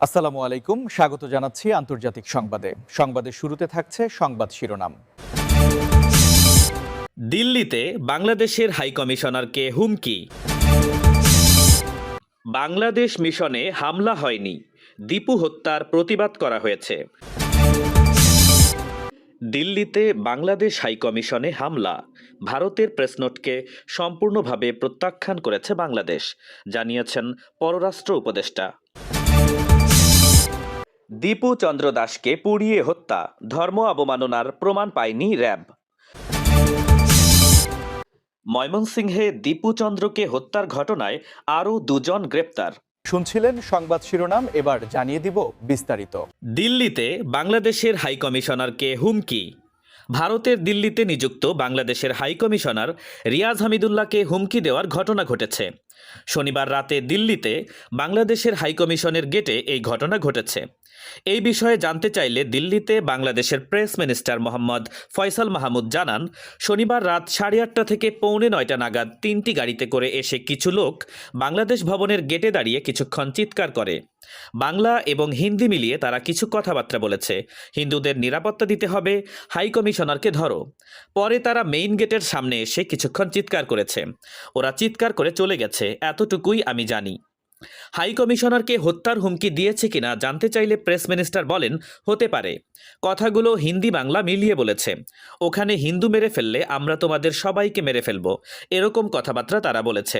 আসসালামু আলাইকুম, স্বাগত জানাচ্ছি আন্তর্জাতিক সংবাদে। সংবাদের শুরুতে থাকছে সংবাদ শিরোনাম। দিল্লিতে বাংলাদেশের হাইকমিশনারকে হুমকি। বাংলাদেশ মিশনে হামলা হয়নি, দীপু হত্যার প্রতিবাদ করা হয়েছে। দিল্লিতে বাংলাদেশ হাইকমিশনে হামলা, ভারতের প্রেসনোটকে সম্পূর্ণভাবে প্রত্যাখ্যান করেছে বাংলাদেশ, জানিয়েছেন পররাষ্ট্র উপদেষ্টা। দীপু চন্দ্র দাসকে পুড়িয়ে হত্যা, ধর্ম অবমাননার প্রমাণ পায়নি র্যাব। ময়মনসিংহে দীপু চন্দ্রকে হত্যার ঘটনায় আরও দুজন গ্রেপ্তার। শুনছিলেন সংবাদ শিরোনাম, এবার জানিয়ে দিব বিস্তারিত। দিল্লিতে বাংলাদেশের হাইকমিশনারকে হুমকি। ভারতের দিল্লিতে নিযুক্ত বাংলাদেশের হাইকমিশনার রিয়াজ হামিদুল্লাহকে হুমকি দেওয়ার ঘটনা ঘটেছে। শনিবার রাতে দিল্লিতে বাংলাদেশের হাইকমিশনের গেটে এই ঘটনা ঘটেছে। এই বিষয়ে জানতে চাইলে দিল্লিতে বাংলাদেশের প্রেস মিনিস্টার মোহাম্মদ ফয়সাল মাহমুদ জানান, শনিবার রাত 8:30 থেকে 8:45 নাগাদ 3টি গাড়িতে করে এসে কিছু লোক বাংলাদেশ ভবনের গেটে দাঁড়িয়ে কিছুক্ষণ চিৎকার করে। বাংলা এবং হিন্দি মিলিয়ে তারা কিছু কথাবার্তা বলেছে। হিন্দুদের নিরাপত্তা দিতে হবে, হাইকমিশনারকে ধরো। পরে তারা মেইন গেটের সামনে এসে কিছুক্ষণ চিৎকার করেছে। ওরা চিৎকার করে চলে গেছে, এতটুকুই আমি জানি। হাইকমিশনারকে হত্যার হুমকি দিয়েছে কিনা জানতে চাইলে প্রেস মিনিস্টার বলেন, হতে পারে। কথাগুলো হিন্দি বাংলা মিলিয়ে বলেছে। ওখানে হিন্দু মেরে ফেললে আমরা তোমাদের সবাইকে মেরে ফেলবো, এরকম কথাবার্তা তারা বলেছে।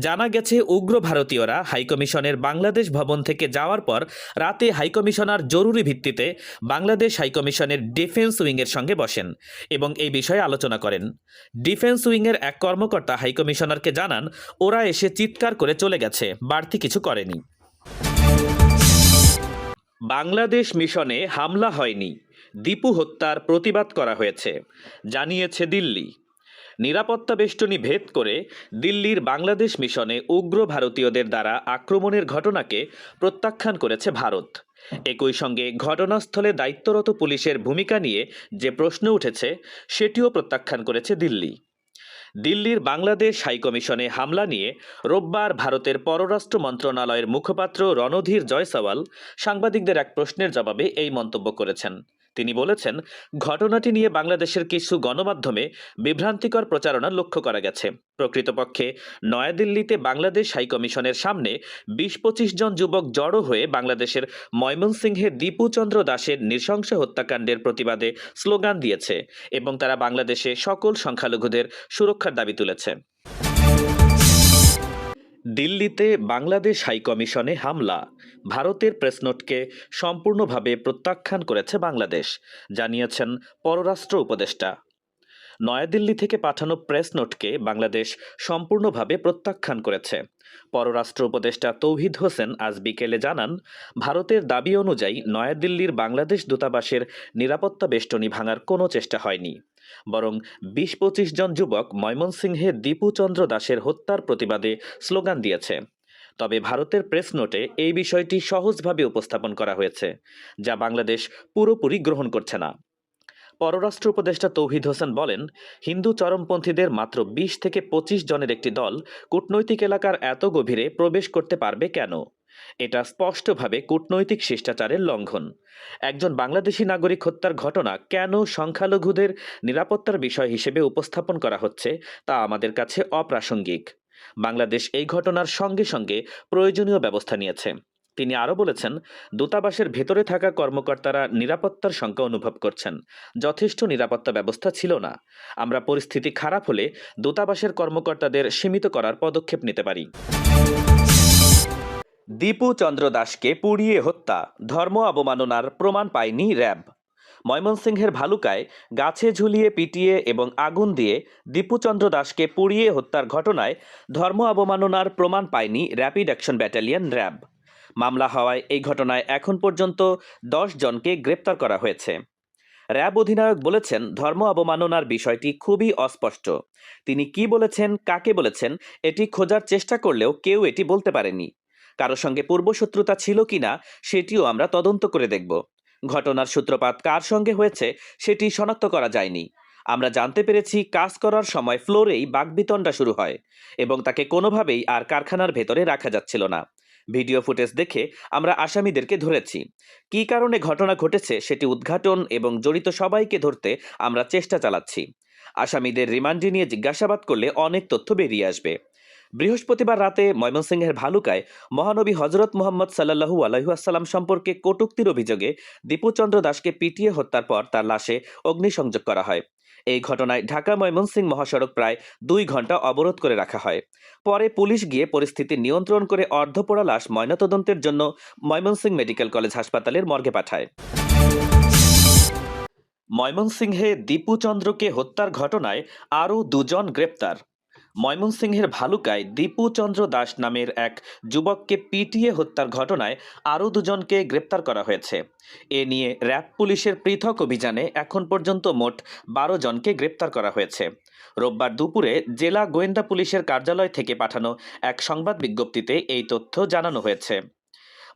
জানা গেছে, উগ্র ভারতীয়রা হাইকমিশনের বাংলাদেশ ভবন থেকে যাওয়ার পর রাতে হাইকমিশনার জরুরি ভিত্তিতে বাংলাদেশ হাইকমিশনের ডিফেন্স উইংয়ের সঙ্গে বসেন এবং এই বিষয়ে আলোচনা করেন। ডিফেন্স উইংয়ের এক কর্মকর্তা হাইকমিশনারকে জানান, ওরা এসে চিৎকার করে চলে গেছে, বাড়তি কিছু করেনি। বাংলাদেশ মিশনে হামলা হয়নি, দীপু হত্যার প্রতিবাদ করা হয়েছে, জানিয়েছে দিল্লি। নিরাপত্তা বেষ্টনী ভেদ করে দিল্লির বাংলাদেশ মিশনে উগ্র ভারতীয়দের দ্বারা আক্রমণের ঘটনাকে প্রত্যাখ্যান করেছে ভারত। একই সঙ্গে ঘটনাস্থলে দায়িত্বরত পুলিশের ভূমিকা নিয়ে যে প্রশ্ন উঠেছে সেটিও প্রত্যাখ্যান করেছে দিল্লি। দিল্লির বাংলাদেশ হাইকমিশনে হামলা নিয়ে রোববার ভারতের পররাষ্ট্র মন্ত্রণালয়ের মুখপাত্র রণধীর জয়সওয়াল সাংবাদিকদের এক প্রশ্নের জবাবে এই মন্তব্য করেছেন। তিনি বলেছেন, ঘটনাটি নিয়ে বাংলাদেশের কিছু গণমাধ্যমে বিভ্রান্তিকর প্রচারণা লক্ষ্য করা গেছে। প্রকৃতপক্ষে নয়াদিল্লিতে বাংলাদেশ হাইকমিশনের সামনে 20-25 জন যুবক জড়ো হয়ে বাংলাদেশের ময়মনসিংহে দীপু চন্দ্র দাসের নৃশংস হত্যাকাণ্ডের প্রতিবাদে স্লোগান দিয়েছে এবং তারা বাংলাদেশে সকল সংখ্যালঘুদের সুরক্ষার দাবি তুলেছে। দিল্লিতে বাংলাদেশ হাইকমিশনে হামলা, ভারতের প্রেসনোটকে সম্পূর্ণভাবে প্রত্যাখ্যান করেছে বাংলাদেশ, জানিয়েছেন পররাষ্ট্র উপদেষ্টা। নয়াদিল্লি থেকে পাঠানো প্রেস নোটকে বাংলাদেশ সম্পূর্ণভাবে প্রত্যাখ্যান করেছে। পররাষ্ট্র উপদেষ্টা তৌহিদ হোসেন আজ বিকেলে জানান, ভারতের দাবি অনুযায়ী নয়াদিল্লির বাংলাদেশ দূতাবাসের নিরাপত্তা বেষ্টনী ভাঙার কোনো চেষ্টা হয়নি, বরং 20-25 জন যুবক ময়মনসিংহে দীপু চন্দ্র দাসের হত্যার প্রতিবাদে স্লোগান দিয়েছে। তবে ভারতের প্রেস নোটে এই বিষয়টি সহজভাবে উপস্থাপন করা হয়েছে, যা বাংলাদেশ পুরোপুরি গ্রহণ করছে না। পররাষ্ট্র উপদেষ্টা তৌহিদ হোসেন বলেন, হিন্দু চরমপন্থীদের মাত্র 20-25 জনের একটি দল কূটনৈতিক এলাকার এত গভীরে প্রবেশ করতে পারবে কেন? এটা স্পষ্টভাবে কূটনৈতিক শিষ্টাচারের লঙ্ঘন। একজন বাংলাদেশি নাগরিক হত্যার ঘটনা কেন সংখ্যালঘুদের নিরাপত্তার বিষয় হিসেবে উপস্থাপন করা হচ্ছে তা আমাদের কাছে অপ্রাসঙ্গিক। বাংলাদেশ এই ঘটনার সঙ্গে সঙ্গে প্রয়োজনীয় ব্যবস্থা নিয়েছে। তিনি আরও বলেছেন, দূতাবাসের ভেতরে থাকা কর্মকর্তারা নিরাপত্তার শঙ্কা অনুভব করছেন। যথেষ্ট নিরাপত্তা ব্যবস্থা ছিল না। আমরা পরিস্থিতি খারাপ হলে দূতাবাসের কর্মকর্তাদের সীমিত করার পদক্ষেপ নিতে পারি। দীপু চন্দ্র দাসকে পুড়িয়ে হত্যা, ধর্ম অবমাননার প্রমাণ পায়নি র্যাব। ময়মনসিংহের ভালুকায় গাছে ঝুলিয়ে পিটিয়ে এবং আগুন দিয়ে দীপু চন্দ্র দাসকে পুড়িয়ে হত্যার ঘটনায় ধর্ম অবমাননার প্রমাণ পায়নি র্যাপিড অ্যাকশন ব্যাটালিয়ন র্যাব। মামলা হওয়ায় এই ঘটনায় এখন পর্যন্ত 10 জনকে গ্রেপ্তার করা হয়েছে। র্যাব অধিনায়ক বলেছেন, ধর্ম অবমাননার বিষয়টি খুবই অস্পষ্ট। তিনি কি বলেছেন, কাকে বলেছেন, এটি খোঁজার চেষ্টা করলেও কেউ এটি বলতে পারেনি। কারো সঙ্গে পূর্বশত্রুতা ছিল কিনা সেটিও আমরা তদন্ত করে দেখব। ঘটনার সূত্রপাত কার সঙ্গে হয়েছে সেটি শনাক্ত করা যায়নি। আমরা জানতে পেরেছি, কাজ করার সময় ফ্লোরেই বাকবিতণ্ডা শুরু হয় এবং তাকে কোনোভাবেই আর কারখানার ভেতরে রাখা যাচ্ছিল না। ভিডিও ফুটেজ দেখে আমরা আসামিদেরকে ধরেছি। কী কারণে ঘটনা ঘটেছে সেটি উদ্ঘাটন এবং জড়িত সবাইকে ধরতে আমরা চেষ্টা চালাচ্ছি। আসামিদের রিমান্ডে নিয়ে জিজ্ঞাসাবাদ করলে অনেক তথ্য বেরিয়ে আসবে। বৃহস্পতিবার রাতে ময়মনসিংহের ভালুকায় মহানবী হজরত মোহাম্মদ সাল্লাল্লাহু আলাইহি ওয়াসাল্লাম সম্পর্কে কটূক্তির অভিযোগে দীপুচন্দ্র দাসকে পিটিয়ে হত্যার পর তার লাশে অগ্নিসংযোগ করা হয়। এই ঘটনায় ঢাকা ময়মনসিংহ মহাসড়ক প্রায় 2 ঘন্টা অবরোধ করে রাখা হয়। পরে পুলিশ গিয়ে পরিস্থিতি নিয়ন্ত্রণ করে অর্ধপোড়া লাশ ময়নাতদন্তের জন্য ময়মনসিংহ মেডিকেল কলেজ হাসপাতালের মর্গে পাঠায়। ময়মনসিংহে দীপুচন্দ্রকে হত্যার ঘটনায় আরও 2 জন গ্রেপ্তার। ময়মনসিংহের ভালুকায় দীপুচন্দ্র দাস নামের এক যুবককে পিটিয়ে হত্যার ঘটনায় আরও 2 জনকে গ্রেপ্তার করা হয়েছে। এ নিয়ে র্যাব পুলিশের পৃথক অভিযানে এখন পর্যন্ত মোট 12 জনকে গ্রেপ্তার করা হয়েছে। রোববার দুপুরে জেলা গোয়েন্দা পুলিশের কার্যালয় থেকে পাঠানো এক সংবাদ বিজ্ঞপ্তিতে এই তথ্য জানানো হয়েছে।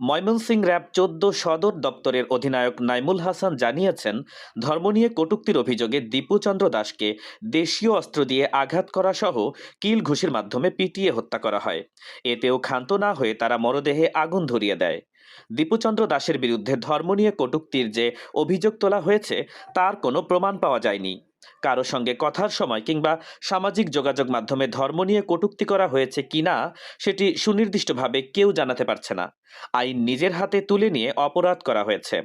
ময়মনসিংহ র্যাব 14 সদর দপ্তরের অধিনায়ক নাইমুল হাসান জানিয়েছেন, ধর্ম নিয়ে কটূক্তির অভিযোগে দীপুচন্দ্র দাসকে দেশীয় অস্ত্র দিয়ে আঘাত করা সহ কিল ঘুষির মাধ্যমে পিটিয়ে হত্যা করা হয়। এতেও ক্ষান্ত না হয়ে তারা মরদেহে আগুন ধরিয়ে দেয়। দীপুচন্দ্র দাসের বিরুদ্ধে ধর্ম নিয়ে কটূক্তির যে অভিযোগ তোলা হয়েছে তার কোনো প্রমাণ পাওয়া যায়নি। কারো সঙ্গে কথার সময় কিংবা সামাজিক যোগাযোগ মাধ্যমে ধর্ম নিয়ে কটূক্তি করা হয়েছে কিনা সেটি সুনির্দিষ্টভাবে কেউ জানাতে পারছে না। আইন নিজের হাতে তুলে নিয়ে অপরাধ করা হয়েছে।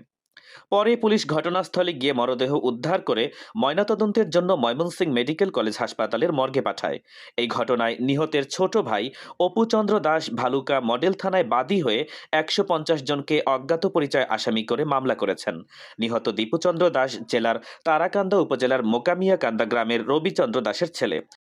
পরে পুলিশ ঘটনাস্থলে গিয়ে মরদেহ উদ্ধার করে ময়নাতদন্তের জন্য ময়মনসিংহ মেডিকেল কলেজ হাসপাতালের মর্গে পাঠায়। এই ঘটনায় নিহতের ছোট ভাই অপুচন্দ্র দাস ভালুকা মডেল থানায় বাদী হয়ে 150 জনকে অজ্ঞাত পরিচয় আসামি করে মামলা করেছেন। নিহত দীপুচন্দ্র দাস জেলার তারাকান্দা উপজেলার মোকামিয়াকান্দা গ্রামের রবিচন্দ্র দাসের ছেলে।